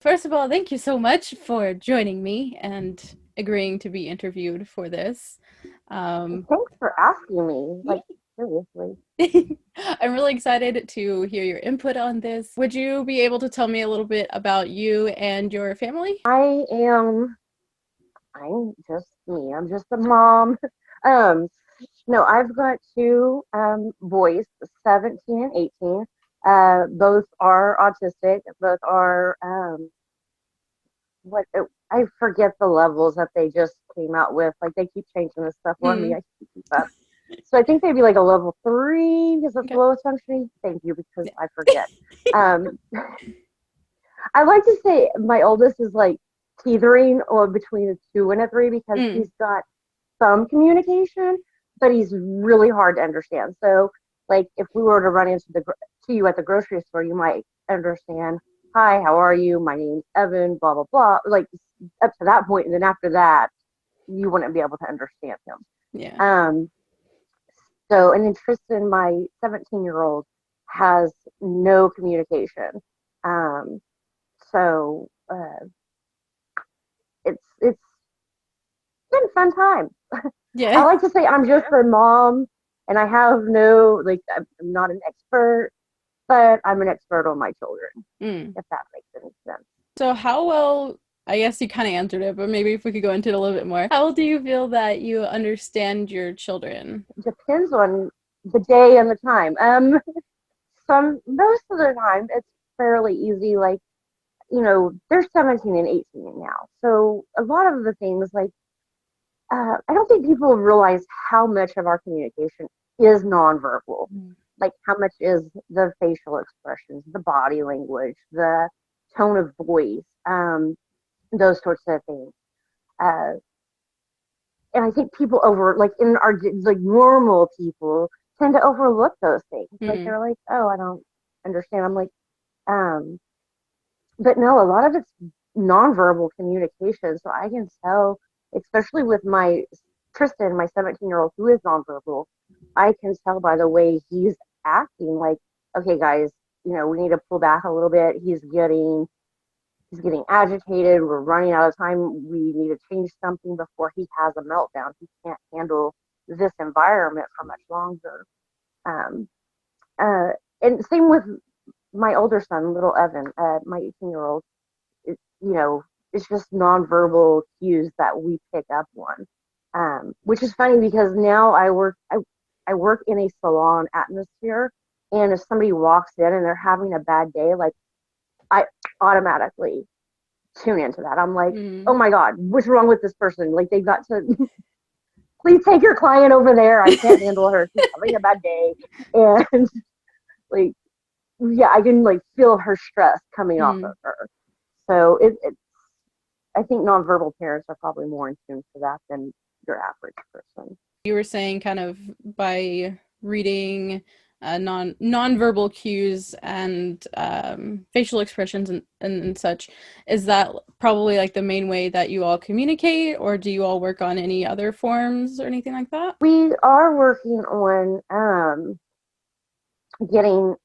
First of all, thank you so much for joining me and agreeing to be interviewed for this. Um, Thanks for asking me. Like, seriously. I'm really excited to hear your input on this. Would you be able to tell me a little bit about you and your family? I am, I'm just me. I'm just a mom. Um, no, I've got two boys, 17 and 18. Both are autistic. Both are, what, I forget the levels that they just came out with. Like, they keep changing this stuff for me. Hmm. I can't keep up. So I think they'd be like a level three because it's the Okay. lowest functioning. Thank you, because I forget. Um, I like to say my oldest is like teetering or between a two and a three because Mm. he's got some communication, but he's really hard to understand. So, like, if we were to run into to you at the grocery store, you might understand. Hi, how are you? My name's Evan. Blah blah blah. Like up to that point, and then after that, you wouldn't be able to understand him. Yeah. Um. So, and then Tristan, my 17-year-old, has no communication. Um. So, it's been a fun time. I Yeah. like to say I'm just a mom, and I have no like I'm not an expert, but I'm an expert on my children, Mm. if that makes any sense. So how well, I guess you kind of answered it, but maybe if we could go into it a little bit more. How well do you feel that you understand your children? It depends on the day and the time. Some most of the time it's fairly easy. Like they're 17 and 18 now, so a lot of the things like I don't think people realize how much of our communication is nonverbal. Mm. Like how much is the facial expressions, the body language, the tone of voice, those sorts of things. Uh, and I think people like in our like normal people tend to overlook those things. Like Mm. they're like, oh, I don't understand. I'm like, um, but no, a lot of it's nonverbal communication. So I can tell, especially with my Tristan, my 17-year-old who is nonverbal, I can tell by the way he's acting. Like, okay, guys, we need to pull back a little bit. He's getting agitated. We're running out of time. We need to change something before he has a meltdown. He can't handle this environment for much longer. Um, uh, and same with my older son, little Evan, my 18-year-old. It, you know, it's just nonverbal cues that we pick up on. Which is funny because now I work in a salon atmosphere, and if somebody walks in and they're having a bad day, like I automatically tune into that. I'm like, oh Mm. my God, what's wrong with this person? Like they've got to please take your client over there. I can't handle her. She's having a bad day. And like, yeah, I can like feel her stress coming off of Mm. her. So I think nonverbal parents are probably more in tune to that than your average person. You were saying kind of by reading nonverbal cues and facial expressions and such, is that probably like the main way that you all communicate, or do you all work on any other forms or anything like that? We are working on getting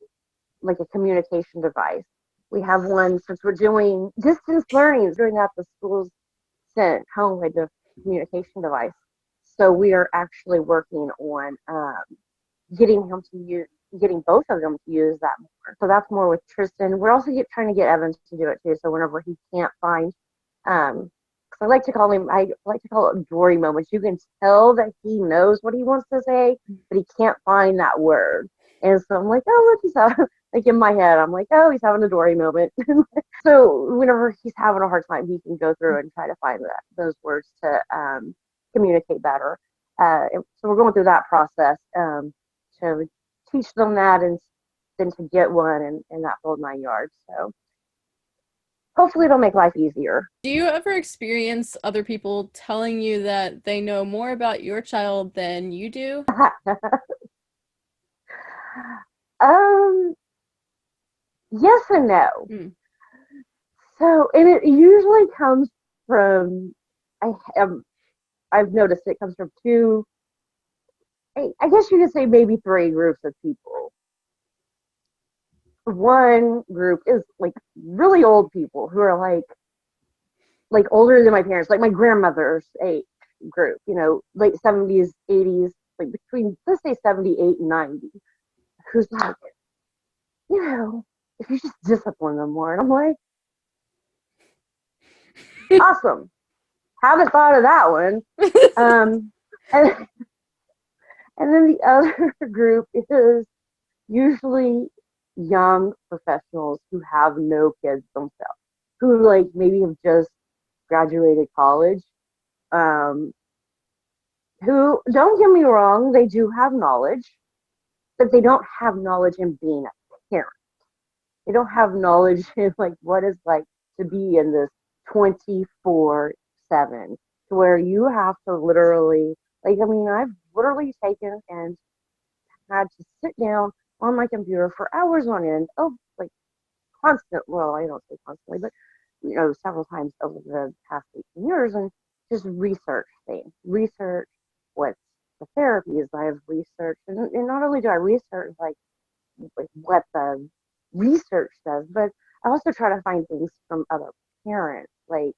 like a communication device. We have one since we're doing distance learning, doing that the schools sent home with the communication device. So we are actually working on getting him to use, getting both of them to use that more. So that's more with Tristan. We're also trying to get Evans to do it too. So whenever he can't find, because I like to call it Dory moments. You can tell that he knows what he wants to say, but he can't find that word. And so I'm like, oh look, he's having like in my head, I'm like, oh, he's having a Dory moment. So whenever he's having a hard time, he can go through and try to find those words to communicate better. So we're going through that process to teach them that and then to get one and that whole 9 yards. So hopefully it'll make life easier. Do you ever experience other people telling you that they know more about your child than you do? um, yes and no. Mm. So, and it usually comes from, I have, I've noticed it comes from two, I guess you could say maybe three groups of people. one group is like really old people who are like older than my parents, like my grandmother's age group, you know, late 70s, 80s, like between, let's say 78 and 90, who's like, you know, if you just discipline them more. And I'm like, awesome. Haven't thought of that one. Um, and, and then the other group is usually young professionals who have no kids themselves, who like maybe have just graduated college, um, who, don't get me wrong, they do have knowledge, but they don't have knowledge in being a parent. They don't have knowledge in like what it's like to be in this 24/7, to where you have to literally, like, I mean, I've literally taken and had to sit down on my computer for hours on end. Oh, like constant, well, I don't say constantly, but you know, several times over the past 18 years, and just research things, research what the therapies I've researched, and not only do I research like what the research says, but I also try to find things from other parents, like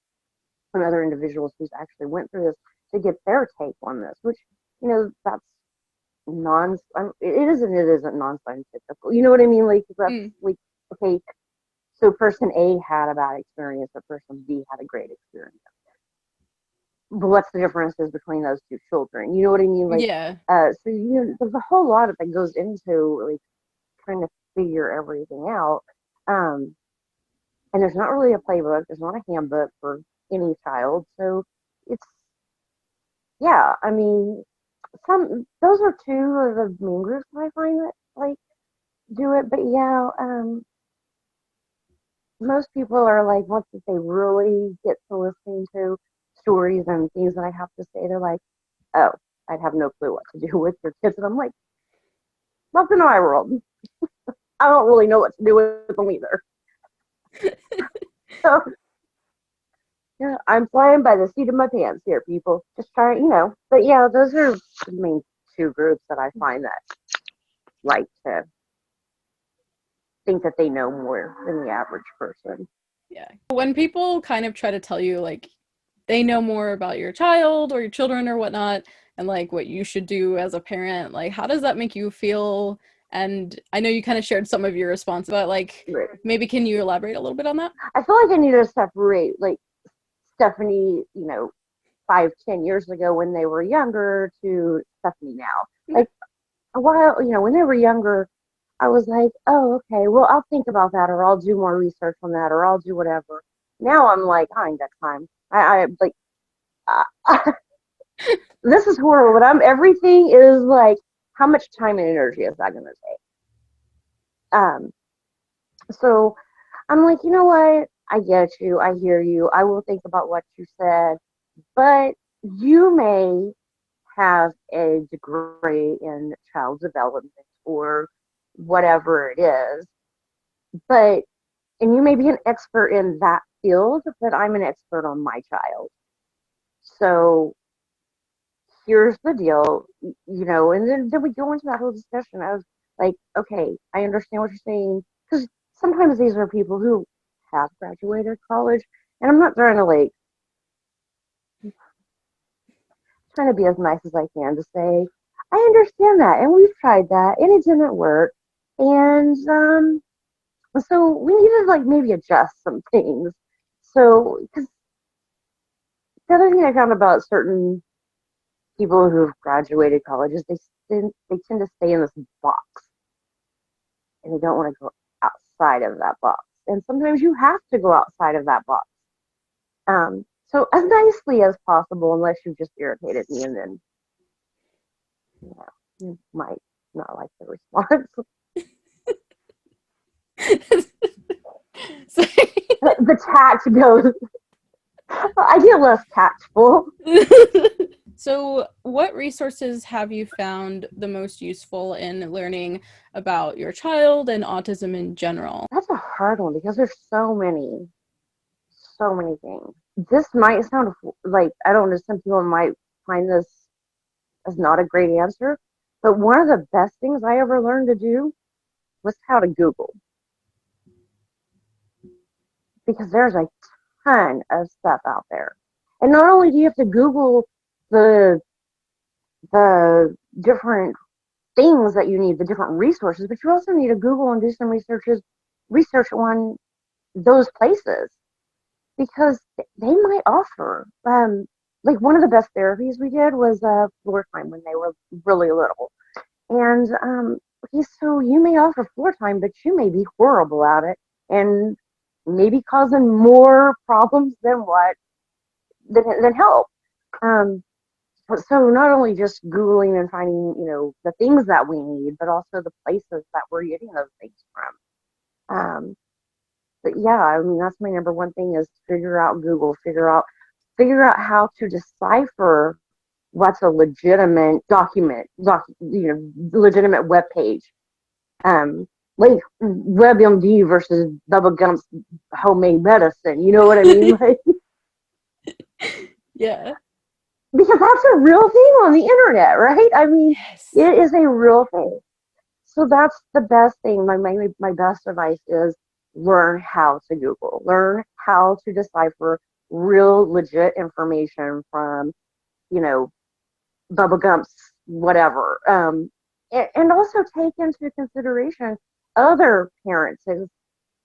from other individuals who's actually went through this, to get their take on this, which, you know, that's non, it isn't non-scientific. You know what I mean? Like that's Mm, like, okay, so person A had a bad experience, but person B had a great experience. But what's the differences between those two children? You know what I mean? Like, yeah. so you know, there's a whole lot that goes into like trying to figure everything out. Um, and there's not really a playbook. There's not a handbook for any child. So it's, yeah. I mean, some, those are two of the main groups that I find that like do it. But yeah, most people are like, once they really get to listening to stories and things that I have to say, they're like, oh, I'd have no clue what to do with your kids. And I'm like, welcome to my world. I don't really know what to do with them either. So yeah, I'm flying by the seat of my pants here, people. Just trying, you know. But yeah, those are the main two groups that I find that like to think that they know more than the average person. Yeah. When people kind of try to tell you like they know more about your child or your children or whatnot, and like what you should do as a parent, like how does that make you feel? And I know you kind of shared some of your response, but like maybe can you elaborate a little bit on that? I feel like I need to separate like Stephanie, you know, 5, 10 years ago when they were younger to Stephanie now. Okay. Like a while, you know, when they were younger, I was like, oh, okay, well, I'll think about that, or I'll do more research on that, or I'll do whatever. Now I'm like, I ain't got time. I like, uh, this is horrible, but I'm, everything is like, how much time and energy is that going to take? So I'm like, you know what? I get you. I hear you. I will think about what you said, but you may have a degree in child development or whatever it is, but, and you may be an expert in that field, but I'm an expert on my child. So here's the deal, you know, and then we go into that whole discussion of like, okay, I understand what you're saying, because sometimes these are people who have graduated college, and I'm not trying to like, trying to be as nice as I can to say, I understand that, and we've tried that, and it didn't work, and so we need to like maybe adjust some things. So, because the other thing I found about certain people who've graduated colleges, they tend to stay in this box, and they don't want to go outside of that box. And sometimes you have to go outside of that box. So as nicely as possible, unless you've just irritated me, and then you know, you might not like the response. So The tact goes. I get less tactful. So, what resources have you found the most useful in learning about your child and autism in general? That's a hard one because there's so many things. This might sound like, I don't know, some people might find this as not a great answer, but one of the best things I ever learned to do was how to Google. because there's a ton of stuff out there. And not only do you have to Google the different things that you need, the different resources, but you also need to Google and do some research on those places because they might offer. Like one of the best therapies we did was floor time when they were really little, and okay, so you may offer floor time, but you may be horrible at it, and maybe causing more problems than than help. Um, so not only just Googling and finding, the things that we need, but also the places that we're getting those things from. But yeah, I mean, that's my number one thing is figure out Google, figure out how to decipher what's a legitimate legitimate web page. Um, like WebMD versus Bubba Gump's homemade medicine. You know what I mean? Like, Yeah. because that's a real thing on the internet, right? I mean, Yes. it is a real thing. So that's the best thing. My best advice is learn how to Google, learn how to decipher real legit information from, you know, Bubba Gump's whatever. And also take into consideration other parents'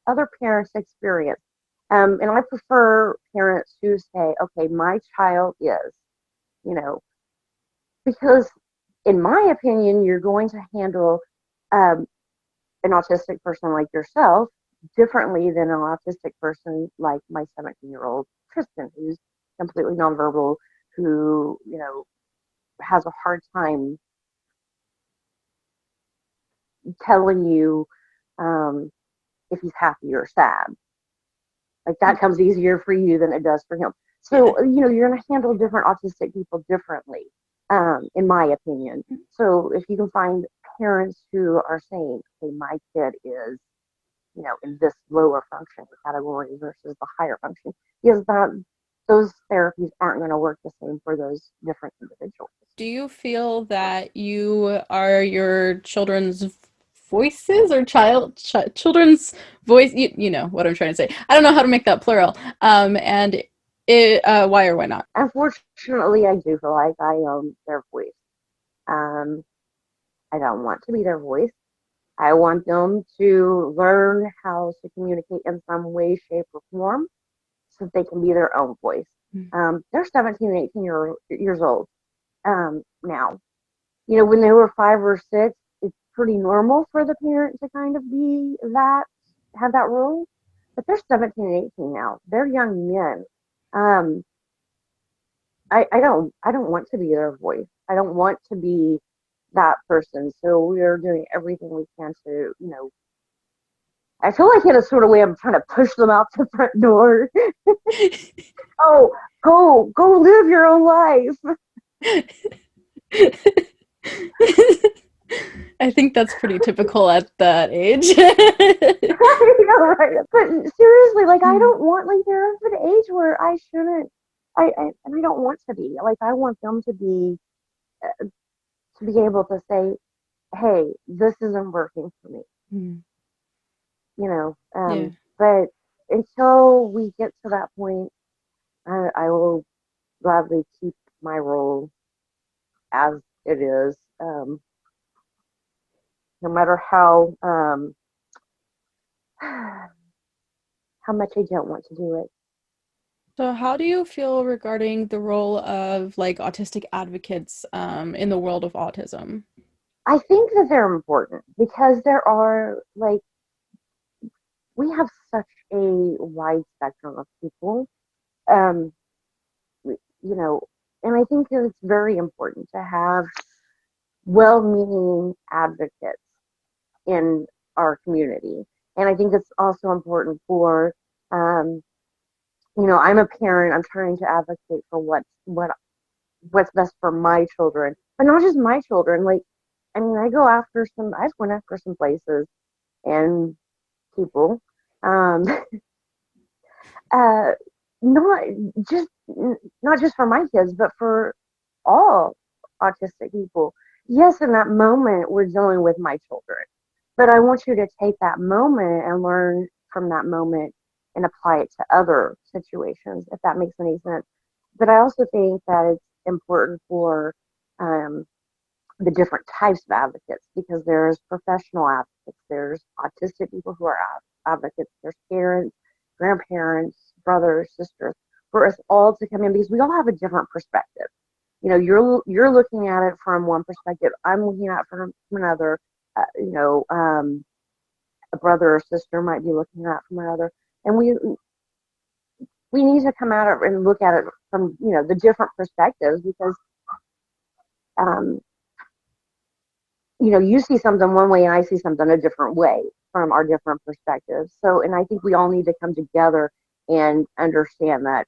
other parents' experience. And I prefer parents who say, okay, my child is, you know, because in my opinion, you're going to handle um, an autistic person like yourself differently than an autistic person like my 17-year-old Kristen, who's completely nonverbal, who, has a hard time telling you um, if he's happy or sad. Like that comes easier for you than it does for him. Yeah. So, you're going to handle different autistic people differently, in my opinion. So if you can find parents who are saying, okay, my kid is, in this lower function category versus the higher function, because those therapies aren't going to work the same for those different individuals. Do you feel that you are your children's voices or children's voice? You know what I'm trying to say. I don't know how to make that plural. And why or why not? Unfortunately, I do feel like I am their voice. Um, I don't want to be their voice. I want them to learn how to communicate in some way, shape, or form so that they can be their own voice. They're 17 and 18 years old now. When they were 5 or 6, it's pretty normal for the parent to kind of have that role. But they're 17 and 18 now. They're young men. Um, I don't want to be their voice. I don't want to be that person. So we are doing everything we can to, I feel like in a sort of way I'm trying to push them out the front door. Oh, go live your own life. I think that's pretty typical at that age. Right? But seriously, like I don't want like they're of an age where I shouldn't. And I don't want to be like I want them to be able to say, hey, this isn't working for me. Mm. You know. Yeah. But until we get to that point, I will gladly keep my role as it is, no matter how much I don't want to do it. So how do you feel regarding the role of like autistic advocates in the world of autism? I think that they're important because there are like we have such a wide spectrum of people, um, you know, and I think that it's very important to have well-meaning advocates in our community, and I think it's also important for um, I'm a parent. I'm trying to advocate for what's best for my children, but not just my children. Like, I mean, I've went after some places and people, um, uh, not just not just for my kids, but for all autistic people. Yes, in that moment, we're dealing with my children, but I want you to take that moment and learn from that moment. and apply it to other situations, if that makes any sense. But I also think that it's important for um, the different types of advocates, because there's professional advocates, there's autistic people who are advocates, there's parents, grandparents, brothers, sisters, for us all to come in, because we all have a different perspective. You're looking at it from one perspective, I'm looking at it from another. A brother or sister might be looking at it from another, and we need to come at it and look at it from the different perspectives, because um, you see something one way and I see something a different way from our different perspectives. So, and I think we all need to come together and understand that,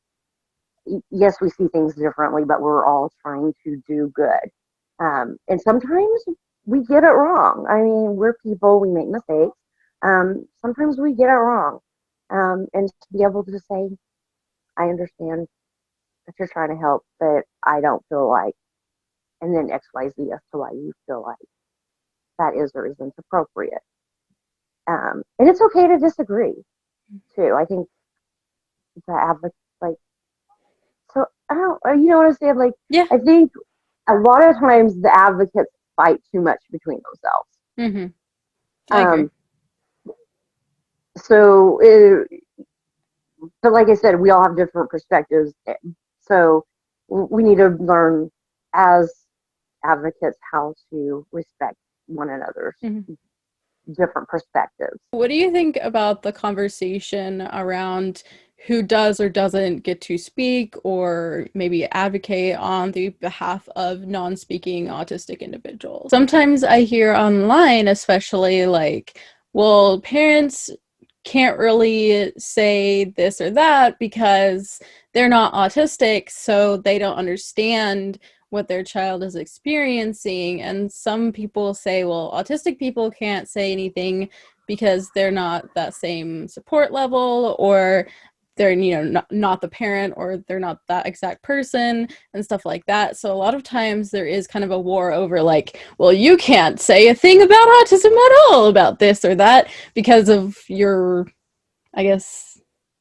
yes, we see things differently, but we're all trying to do good. And sometimes we get it wrong. I mean, we're people, we make mistakes. Sometimes we get it wrong. And to be able to say, I understand that you're trying to help, but I don't feel like, and then XYZ as to why you feel like that is or isn't appropriate. And it's okay to disagree too. I think the advocate, like, so I don't, you know what I'm saying? Like, Yeah. I think a lot of times the advocates fight too much between themselves. Mm-hmm. I agree. Um, so, but like I said, we all have different perspectives. So we need to learn as advocates how to respect one another's Mm-hmm. different perspectives. What do you think about the conversation around who does or doesn't get to speak or maybe advocate on the behalf of non-speaking autistic individuals? Sometimes I hear online, especially like, well, parents can't really say this or that because they're not autistic, so they don't understand what their child is experiencing. And some people say, well, autistic people can't say anything because they're not that same support level, or they're not the parent, or they're not that exact person, and stuff like that. So a lot of times there is kind of a war over like, well, you can't say a thing about autism at all, about this or that, because of your, I guess,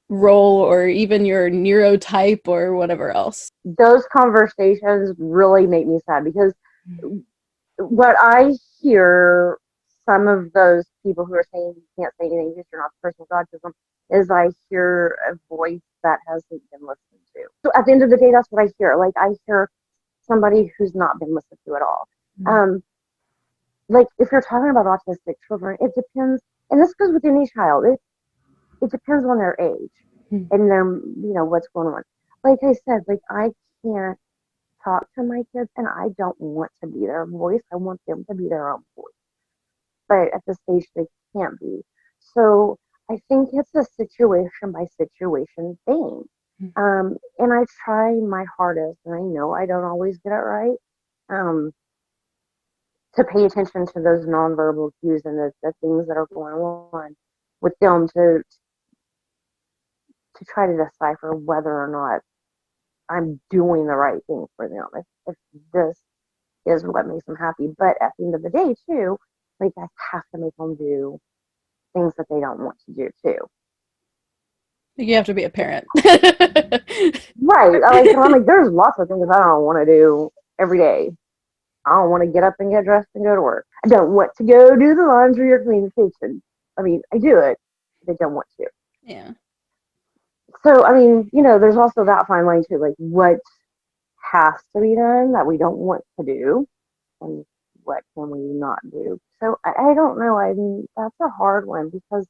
role, or even your neurotype or whatever else. Those conversations really make me sad, because what I hear, some of those people who are saying you can't say anything because you're not the person with autism, is I hear a voice that hasn't been listened to. So at the end of the day, that's what I hear. Like, I hear somebody who's not been listened to at all. Um, like, if you're talking about autistic children, it depends, and this goes with any child. It depends on their age and their what's going on. Like I said, like, I can't talk to my kids, and I don't want to be their voice. I want them to be their own voice, but at this stage they can't be. So I think it's a situation by situation thing. And I try my hardest, and I know I don't always get it right, um, to pay attention to those nonverbal cues and the things that are going on with them, to try to decipher whether or not I'm doing the right thing for them. If this is what makes them happy. But at the end of the day, too, like, I have to make them do things that they don't want to do too. You have to be a parent. Right. Like, I'm like, there's lots of things I don't want to do every day. I don't want to get up and get dressed and go to work. I don't want to go do the laundry or clean the kitchen. I mean, I do it, but I don't want to. Yeah. So, I mean, there's also that fine line too, like what has to be done that we don't want to do, and what can we not do. So I don't know. I mean, that's a hard one, because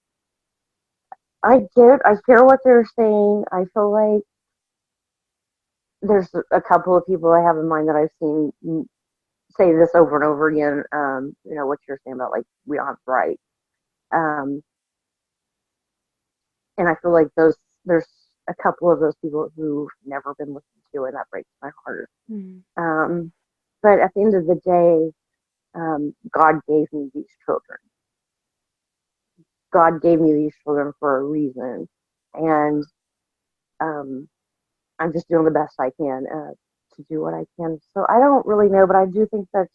I hear what they're saying. I feel like there's a couple of people I have in mind that I've seen say this over and over again. What you're saying about, like, we don't have right. Um, and I feel like there's a couple of those people who've never been listened to, and that breaks my heart. Mm. Um, but at the end of the day, God gave me these children. God gave me these children for a reason, and um, I'm just doing the best I can to do what I can. So I don't really know, but I do think that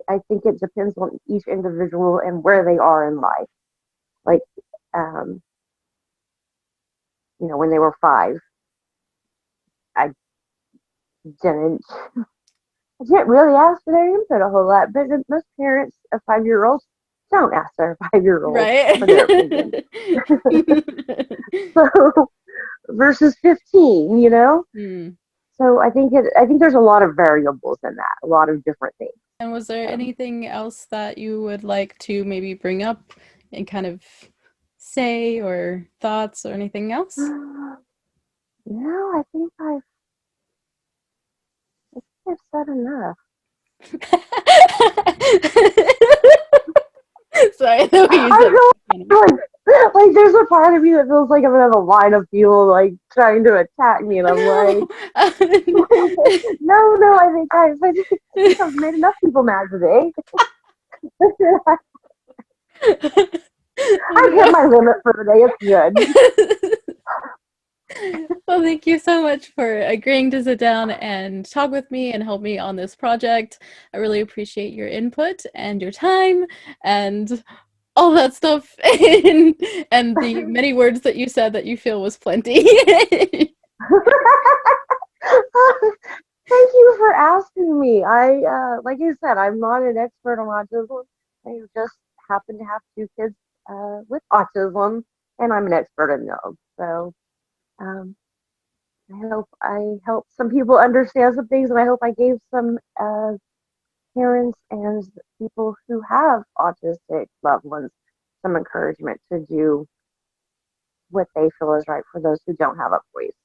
I think it depends on each individual and where they are in life. Like, um, when they were 5, I didn't I didn't really ask for their input a whole lot, but most parents of 5-year-olds don't ask their 5-year-olds for their opinion. Right. So versus 15, Hmm. So I think there's a lot of variables in that, a lot of different things. And was there Um, anything else that you would like to maybe bring up and kind of say or thoughts or anything else? no, I've said enough. Sorry, the way you I said feel that. like there's a part of me that feels like I'm gonna have a line of people like trying to attack me, and I'm like, No. no, I think I've made enough people mad today. I've hit No. my limit for the day. It's good. Well, thank you so much for agreeing to sit down and talk with me and help me on this project. I really appreciate your input and your time and all that stuff and the many words that you said that you feel was plenty. Thank you for asking me. Like I said, I'm not an expert on autism. I just happen to have 2 kids with autism, and I'm an expert in those. So um, I hope I helped some people understand some things, and I hope I gave some parents and people who have autistic loved ones some encouragement to do what they feel is right for those who don't have a voice.